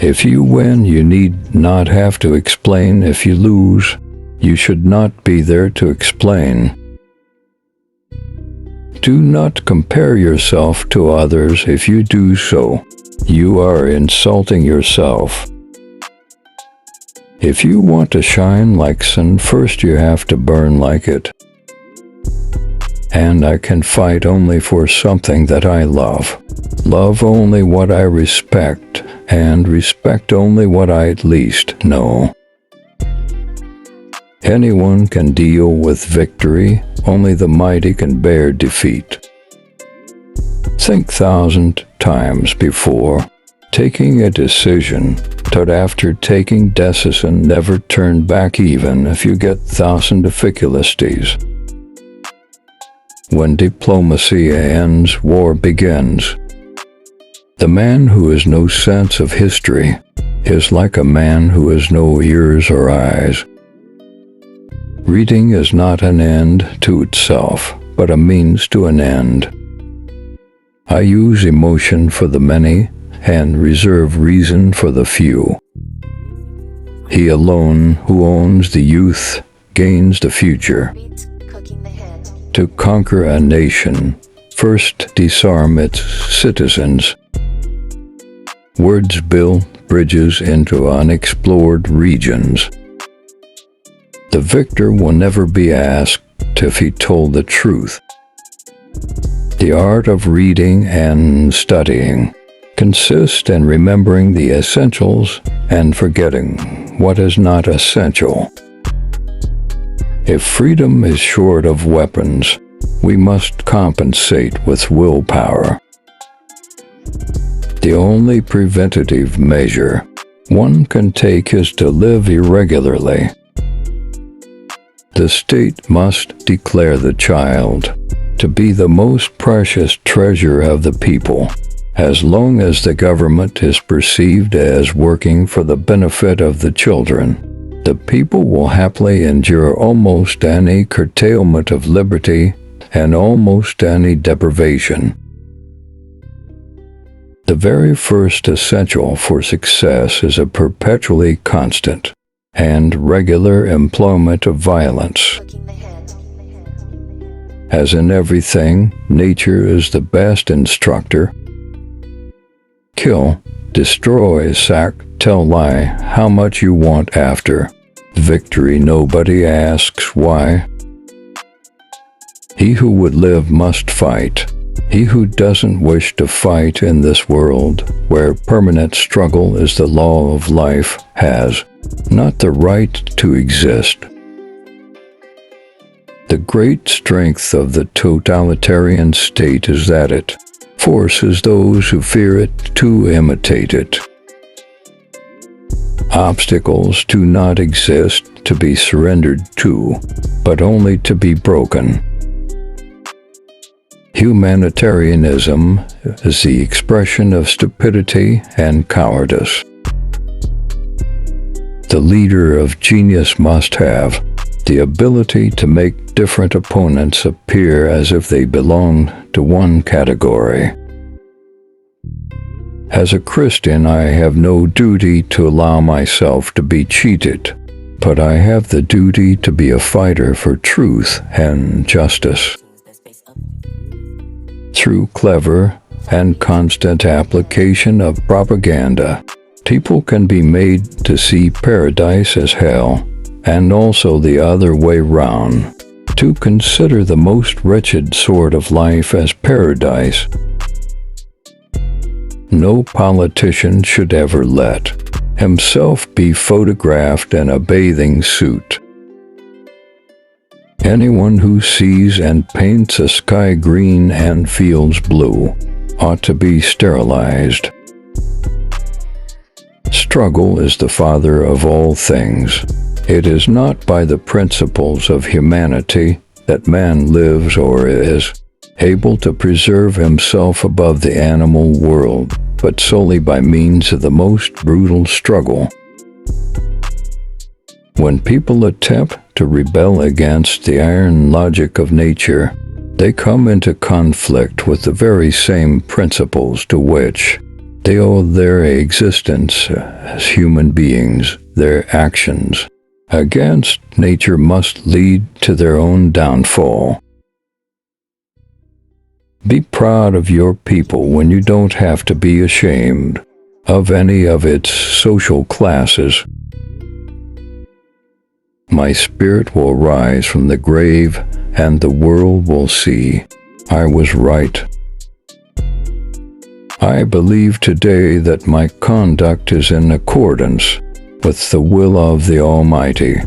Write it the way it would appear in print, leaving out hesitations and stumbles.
If you win, you need not have to explain. If you lose, you should not be there to explain. Do not compare yourself to others. If you do so, you are insulting yourself. If you want to shine like sun, first you have to burn like it. And I can fight only for something that I love. Love only what I respect, and respect only what I at least know. Anyone can deal with victory, only the mighty can bear defeat. Think 1,000 times before taking a decision, but after taking decision, never turn back even if you get 1,000 difficulties. When diplomacy ends, war begins. The man who has no sense of history is like a man who has no ears or eyes. Reading is not an end to itself, but a means to an end. I use emotion for the many and reserve reason for the few. He alone who owns the youth gains the future. To conquer a nation, first disarm its citizens. Words build bridges into unexplored regions. The victor will never be asked if he told the truth. The art of reading and studying consists in remembering the essentials and forgetting what is not essential. If freedom is short of weapons, we must compensate with willpower. The only preventative measure one can take is to live irregularly. The state must declare the child to be the most precious treasure of the people. As long as the government is perceived as working for the benefit of the children, the people will happily endure almost any curtailment of liberty and almost any deprivation. The very first essential for success is a perpetually constant and regular employment of violence. As in everything, nature is the best instructor. Kill, destroy, sack, tell, lie, how much you want after victory. Nobody asks why. He who would live must fight. He who doesn't wish to fight in this world, where permanent struggle is the law of life, has not the right to exist. The great strength of the totalitarian state is that it forces those who fear it to imitate it. Obstacles do not exist to be surrendered to, but only to be broken. Humanitarianism is the expression of stupidity and cowardice. The leader of genius must have the ability to make different opponents appear as if they belong to one category. As a Christian, I have no duty to allow myself to be cheated, but I have the duty to be a fighter for truth and justice. Through clever and constant application of propaganda, people can be made to see paradise as hell, and also the other way round, to consider the most wretched sort of life as paradise. No politician should ever let himself be photographed in a bathing suit. Anyone who sees and paints a sky green and fields blue ought to be sterilized. Struggle is the father of all things. It is not by the principles of humanity that man lives or is able to preserve himself above the animal world, but solely by means of the most brutal struggle. When people attempt to rebel against the iron logic of nature, they come into conflict with the very same principles to which They owe their existence as human beings, their actions against nature must lead to their own downfall. Be proud of your people when you don't have to be ashamed of any of its social classes. My spirit will rise from the grave, and the world will see I was right. I believe today that my conduct is in accordance with the will of the Almighty.